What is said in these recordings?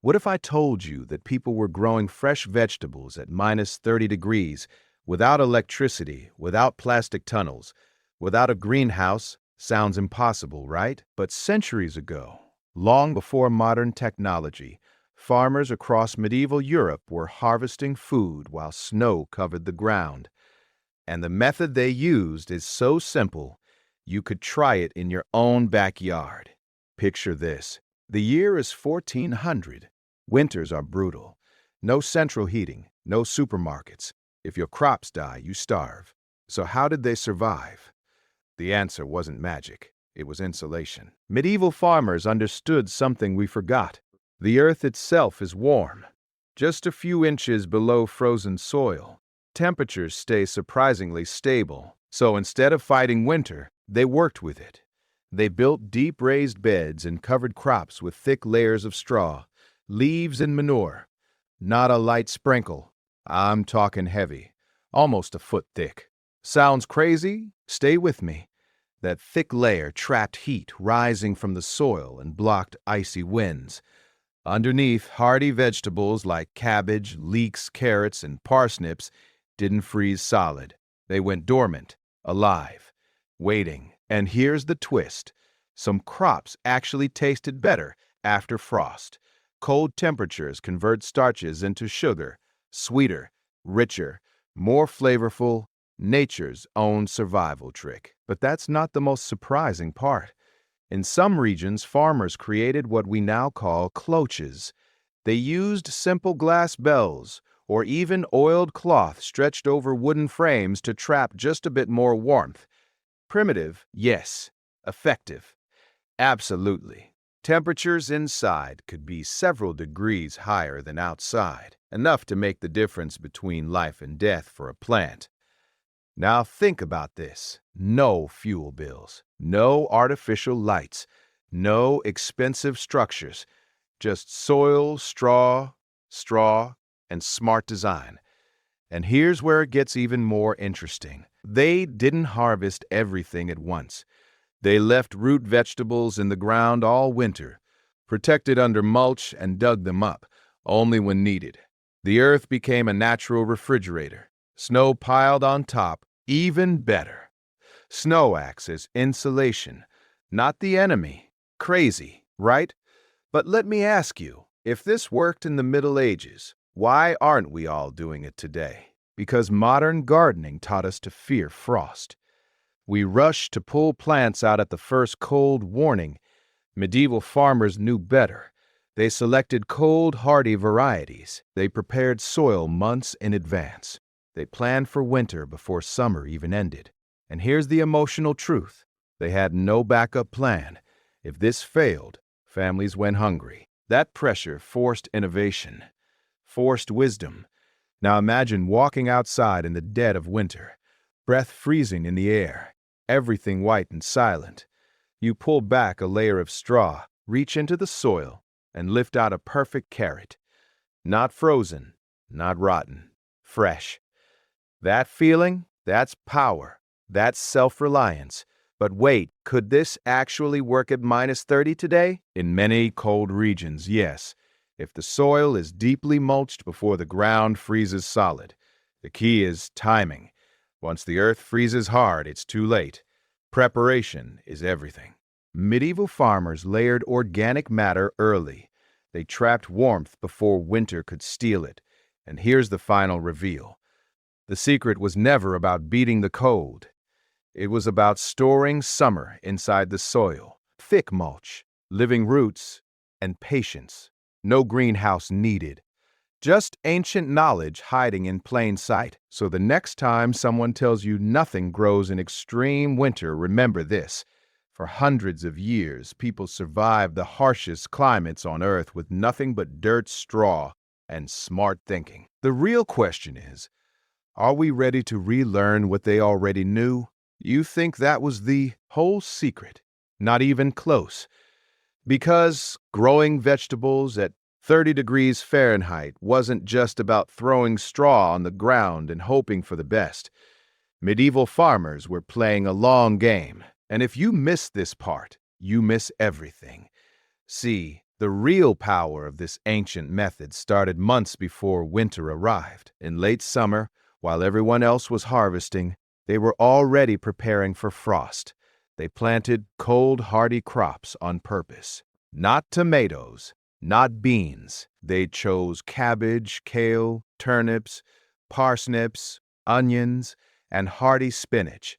What if I told you that people were growing fresh vegetables at minus 30 degrees, without electricity, without plastic tunnels, without a greenhouse? Sounds impossible, right? But centuries ago, long before modern technology, farmers across medieval Europe were harvesting food while snow covered the ground. And the method they used is so simple, you could try it in your own backyard. Picture this. The year is 1400. Winters are brutal. No central heating, no supermarkets. If your crops die, you starve. So how did they survive? The answer wasn't magic. It was insulation. Medieval farmers understood something we forgot. The earth itself is warm, just a few inches below frozen soil. Temperatures stay surprisingly stable, so instead of fighting winter, they worked with it. They built deep raised beds and covered crops with thick layers of straw, leaves and manure. Not a light sprinkle. I'm talking heavy, almost a foot thick. Sounds crazy? Stay with me. That thick layer trapped heat rising from the soil and blocked icy winds. Underneath, hardy vegetables like cabbage, leeks, carrots, and parsnips didn't freeze solid. They went dormant, alive, waiting. And here's the twist. Some crops actually tasted better after frost. Cold temperatures convert starches into sugar, sweeter, richer, more flavorful, nature's own survival trick. But that's not the most surprising part. In some regions, farmers created what we now call cloches. They used simple glass bells or even oiled cloth stretched over wooden frames to trap just a bit more warmth. Primitive, yes. Effective, absolutely. Temperatures inside could be several degrees higher than outside, enough to make the difference between life and death for a plant. Now think about this. No fuel bills, no artificial lights, no expensive structures, just soil, straw, and smart design. And here's where it gets even more interesting. They didn't harvest everything at once. They left root vegetables in the ground all winter, protected under mulch and dug them up, only when needed. The earth became a natural refrigerator. Snow piled on top, even better. Snow acts as insulation, not the enemy. Crazy, right? But let me ask you, if this worked in the Middle Ages, why aren't we all doing it today? Because modern gardening taught us to fear frost. We rush to pull plants out at the first cold warning. Medieval farmers knew better. They selected cold, hardy varieties. They prepared soil months in advance. They planned for winter before summer even ended. And here's the emotional truth. They had no backup plan. If this failed, families went hungry. That pressure forced innovation, forced wisdom. Now imagine walking outside in the dead of winter, breath freezing in the air, everything white and silent. You pull back a layer of straw, reach into the soil, and lift out a perfect carrot. Not frozen, not rotten, fresh. That feeling, that's power, that's self-reliance. But wait, could this actually work at minus 30 today? In many cold regions, yes. If the soil is deeply mulched before the ground freezes solid. The key is timing. Once the earth freezes hard, it's too late. Preparation is everything. Medieval farmers layered organic matter early. They trapped warmth before winter could steal it. And here's the final reveal. The secret was never about beating the cold. It was about storing summer inside the soil. Thick mulch, living roots, and patience. No greenhouse needed. Just ancient knowledge hiding in plain sight. So the next time someone tells you nothing grows in extreme winter, remember this. For hundreds of years, people survived the harshest climates on Earth with nothing but dirt, straw, and smart thinking. The real question is, are we ready to relearn what they already knew? You think that was the whole secret? Not even close. Because growing vegetables at 30 degrees Fahrenheit wasn't just about throwing straw on the ground and hoping for the best. Medieval farmers were playing a long game, and if you miss this part, you miss everything. See, The real power of this ancient method started months before winter arrived. In late summer, while everyone else was harvesting, they were already preparing for frost. They planted cold, hardy crops on purpose. Not tomatoes, not beans. They chose cabbage, kale, turnips, parsnips, onions, and hardy spinach,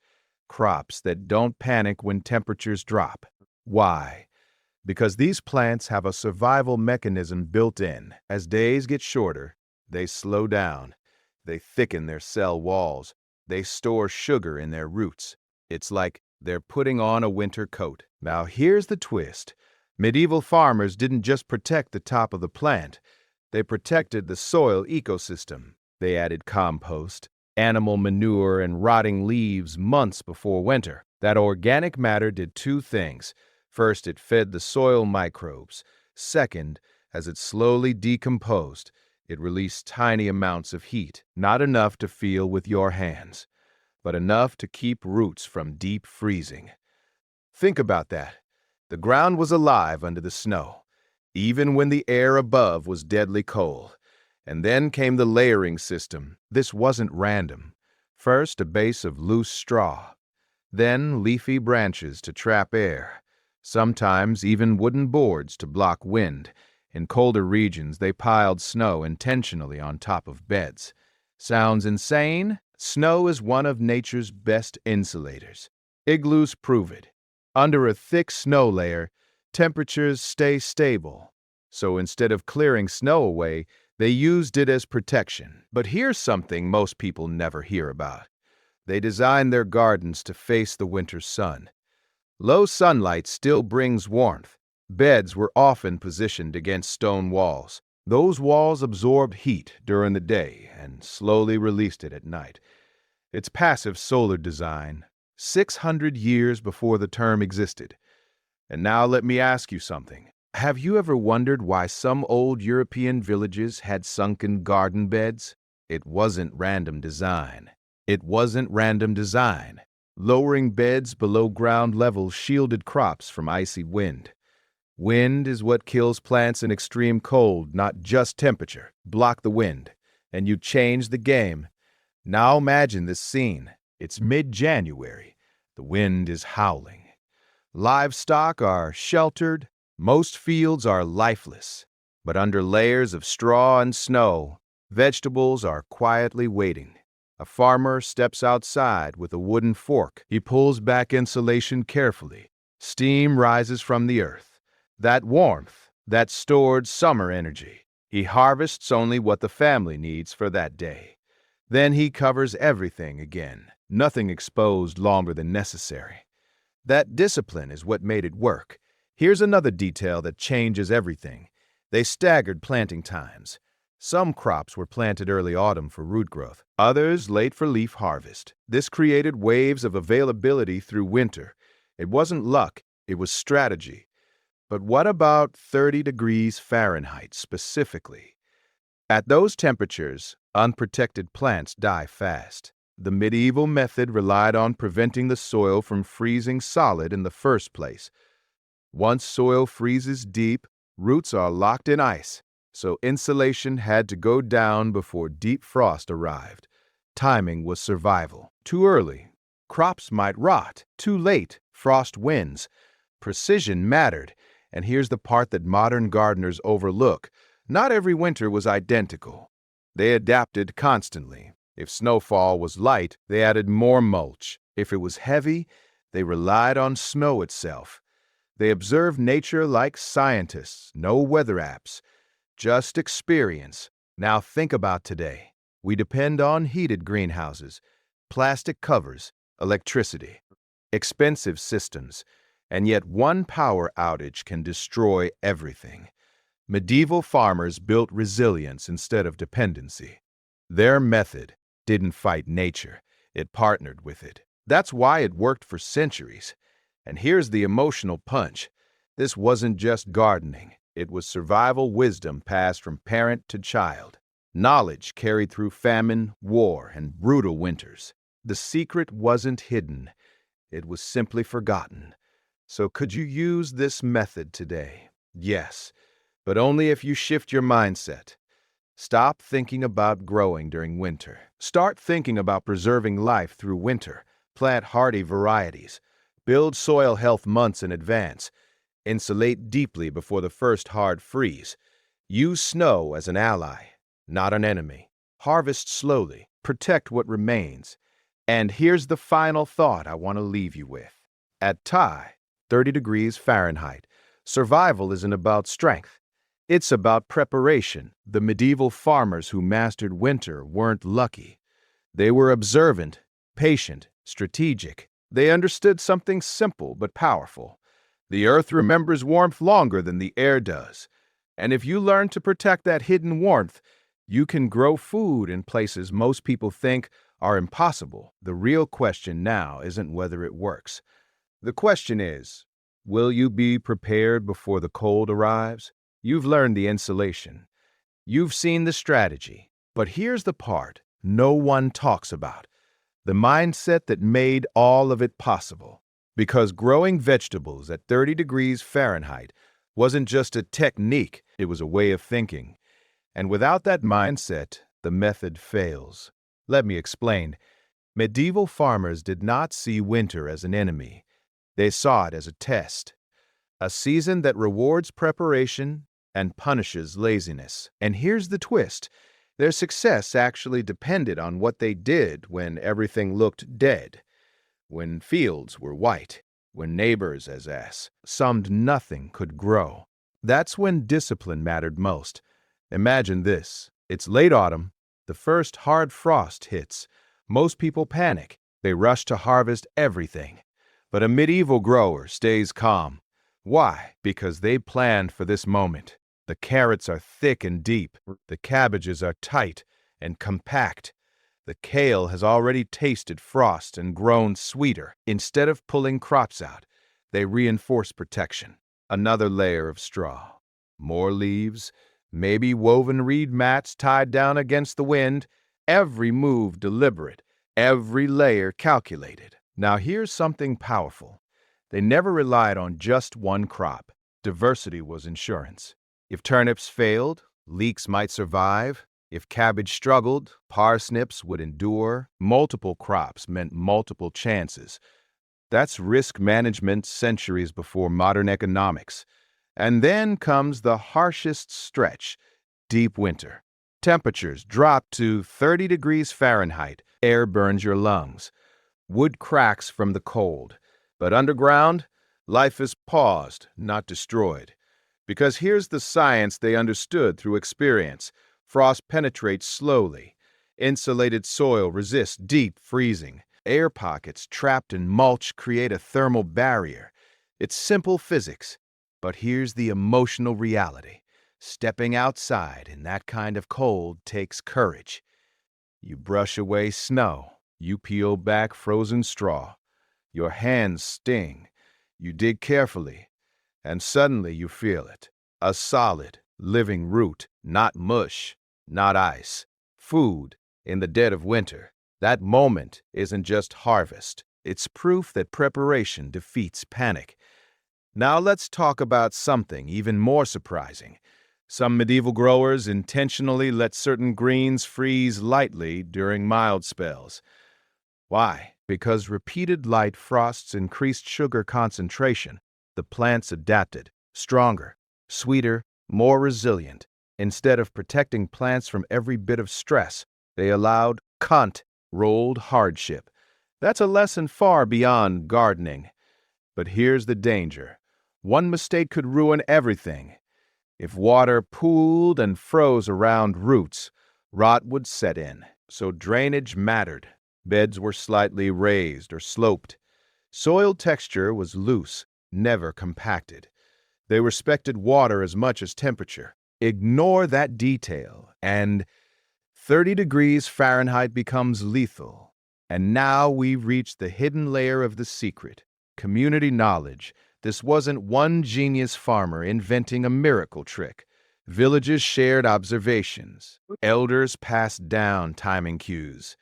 crops that don't panic when temperatures drop. Why? Because these plants have a survival mechanism built in. As days get shorter, they slow down. They thicken their cell walls. They store sugar in their roots. It's like they're putting on a winter coat. Now here's the twist. Medieval farmers didn't just protect the top of the plant. They protected the soil ecosystem. They added compost, animal manure, and rotting leaves months before winter. That organic matter did two things. First, it fed the soil microbes. Second, as it slowly decomposed, it released tiny amounts of heat, not enough to feel with your hands, but enough to keep roots from deep freezing. Think about that. The ground was alive under the snow, even when the air above was deadly cold. And then came the layering system. This wasn't random. First, a base of loose straw, then leafy branches to trap air, sometimes even wooden boards to block wind. In colder regions, they piled snow intentionally on top of beds. Sounds insane? Snow is one of nature's best insulators. Igloos prove it. Under a thick snow layer, temperatures stay stable. So instead of clearing snow away, they used it as protection. But here's something most people never hear about. They designed their gardens to face the winter sun. Low sunlight still brings warmth. Beds were often positioned against stone walls. Those walls absorbed heat during the day and slowly released it at night. It's passive solar design, 600 years before the term existed. And now let me ask you something. Have you ever wondered why some old European villages had sunken garden beds? It wasn't random design. It wasn't random design. Lowering beds below ground level shielded crops from icy wind. Wind is what kills plants in extreme cold, not just temperature. Block the wind, and you change the game. Now imagine this scene. It's mid-January. The wind is howling. Livestock are sheltered. Most fields are lifeless. But under layers of straw and snow, vegetables are quietly waiting. A farmer steps outside with a wooden fork. He pulls back insulation carefully. Steam rises from the earth. That warmth, that stored summer energy. He harvests only what the family needs for that day. Then he covers everything again, nothing exposed longer than necessary. That discipline is what made it work. Here's another detail that changes everything. They staggered planting times. Some crops were planted early autumn for root growth, others late for leaf harvest. This created waves of availability through winter. It wasn't luck, it was strategy. But what about 30 degrees Fahrenheit specifically? At those temperatures, unprotected plants die fast. The medieval method relied on preventing the soil from freezing solid in the first place. Once soil freezes deep, roots are locked in ice, so insulation had to go down before deep frost arrived. Timing was survival. Too early, crops might rot. Too late, frost wins. Precision mattered, and here's the part that modern gardeners overlook. Not every winter was identical. They adapted constantly. If snowfall was light, they added more mulch. If it was heavy, they relied on snow itself. They observed nature like scientists, no weather apps, just experience. Now think about today. We depend on heated greenhouses, plastic covers, electricity, expensive systems, and yet one power outage can destroy everything. Medieval farmers built resilience instead of dependency. Their method didn't fight nature, it partnered with it. That's why it worked for centuries. And here's the emotional punch. This wasn't just gardening. It was survival wisdom passed from parent to child. Knowledge carried through famine, war, and brutal winters. The secret wasn't hidden. It was simply forgotten. So could you use this method today? Yes, but only if you shift your mindset. Stop thinking about growing during winter. Start thinking about preserving life through winter. Plant hardy varieties. Build soil health months in advance. Insulate deeply before the first hard freeze. Use snow as an ally, not an enemy. Harvest slowly. Protect what remains. And here's the final thought I want to leave you with. At Thai, 30 degrees Fahrenheit, survival isn't about strength. It's about preparation. The medieval farmers who mastered winter weren't lucky. They were observant, patient, strategic. They understood something simple but powerful. The earth remembers warmth longer than the air does. And if you learn to protect that hidden warmth, you can grow food in places most people think are impossible. The real question now isn't whether it works. The question is, will you be prepared before the cold arrives? You've learned the insulation. You've seen the strategy. But here's the part no one talks about. The mindset that made all of it possible. Because growing vegetables at 30 degrees Fahrenheit wasn't just a technique, it was a way of thinking. And without that mindset, the method fails. Let me explain. Medieval farmers did not see winter as an enemy. They saw it as a test. A season that rewards preparation and punishes laziness. And here's the twist. Their success actually depended on what they did when everything looked dead. When fields were white, when neighbors, as assumed nothing could grow. That's when discipline mattered most. Imagine this. It's late autumn. The first hard frost hits. Most people panic. They rush to harvest everything. But a medieval grower stays calm. Why? Because they planned for this moment. The carrots are thick and deep. The cabbages are tight and compact. The kale has already tasted frost and grown sweeter. Instead of pulling crops out, they reinforce protection. Another layer of straw. More leaves, maybe woven reed mats tied down against the wind. Every move deliberate, every layer calculated. Now here's something powerful. They never relied on just one crop. Diversity was insurance. If turnips failed, leeks might survive. If cabbage struggled, parsnips would endure. Multiple crops meant multiple chances. That's risk management centuries before modern economics. And then comes the harshest stretch, deep winter. Temperatures drop to 30 degrees Fahrenheit. Air burns your lungs. Wood cracks from the cold. But underground, life is paused, not destroyed. Because here's the science they understood through experience. Frost penetrates slowly. Insulated soil resists deep freezing. Air pockets trapped in mulch create a thermal barrier. It's simple physics. But here's the emotional reality. Stepping outside in that kind of cold takes courage. You brush away snow. You peel back frozen straw. Your hands sting. You dig carefully. And suddenly you feel it. A solid, living root, not mush, not ice. Food in the dead of winter. That moment isn't just harvest. It's proof that preparation defeats panic. Now let's talk about something even more surprising. Some medieval growers intentionally let certain greens freeze lightly during mild spells. Why? Because repeated light frosts increased sugar concentration. The plants adapted, stronger, sweeter, more resilient. Instead of protecting plants from every bit of stress, they allowed rolled hardship. That's a lesson far beyond gardening. But here's the danger. One mistake could ruin everything. If water pooled and froze around roots, rot would set in. So drainage mattered. Beds were slightly raised or sloped. Soil texture was loose, never compacted. They respected water as much as temperature. Ignore that detail, and 30 degrees Fahrenheit becomes lethal. And now we've reached the hidden layer of the secret. Community knowledge. This wasn't one genius farmer inventing a miracle trick. Villages shared observations. Elders passed down timing cues.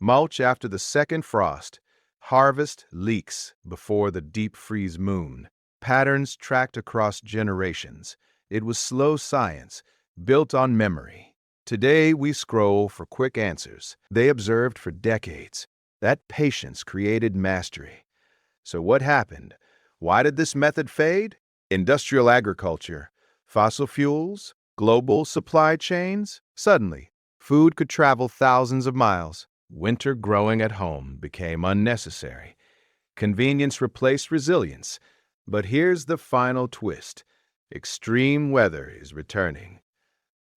Mulch after the second frost. Harvest leaks before the deep freeze moon. Patterns tracked across generations. It was slow science, built on memory. Today, we scroll for quick answers. They observed for decades. That patience created mastery. So what happened? Why did this method fade? Industrial agriculture, fossil fuels, global supply chains. Suddenly, food could travel thousands of miles. Winter growing at home became unnecessary. Convenience replaced resilience. But here's the final twist. Extreme weather is returning.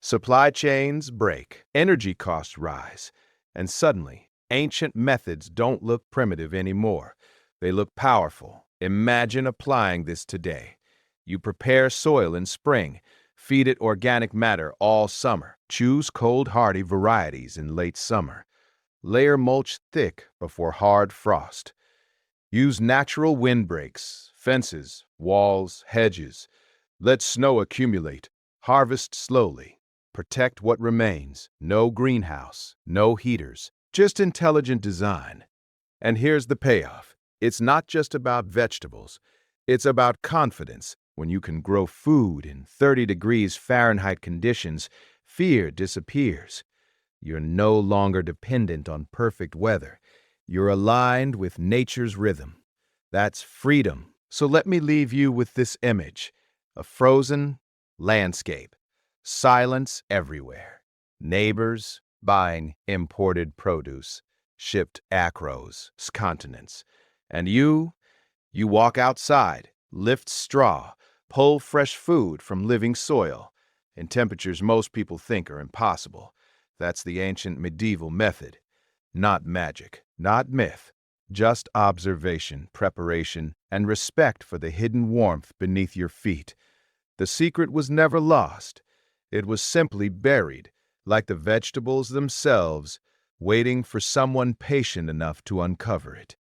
Supply chains break, energy costs rise, and suddenly, ancient methods don't look primitive anymore. They look powerful. Imagine applying this today. You prepare soil in spring, feed it organic matter all summer. Choose cold, hardy varieties in late summer. Layer mulch thick before hard frost. Use natural windbreaks, fences, walls, hedges. Let snow accumulate. Harvest slowly. Protect what remains. No greenhouse, no heaters, just intelligent design. And here's the payoff. It's not just about vegetables. It's about confidence. When you can grow food in 30 degrees Fahrenheit conditions, fear disappears. You're no longer dependent on perfect weather. You're aligned with nature's rhythm. That's freedom. So let me leave you with this image. A frozen landscape. Silence everywhere. Neighbors buying imported produce, shipped across continents. And you walk outside, lift straw, pull fresh food from living soil, in temperatures most people think are impossible. That's the ancient medieval method. Not magic, not myth, just observation, preparation, and respect for the hidden warmth beneath your feet. The secret was never lost. It was simply buried, like the vegetables themselves, waiting for someone patient enough to uncover it.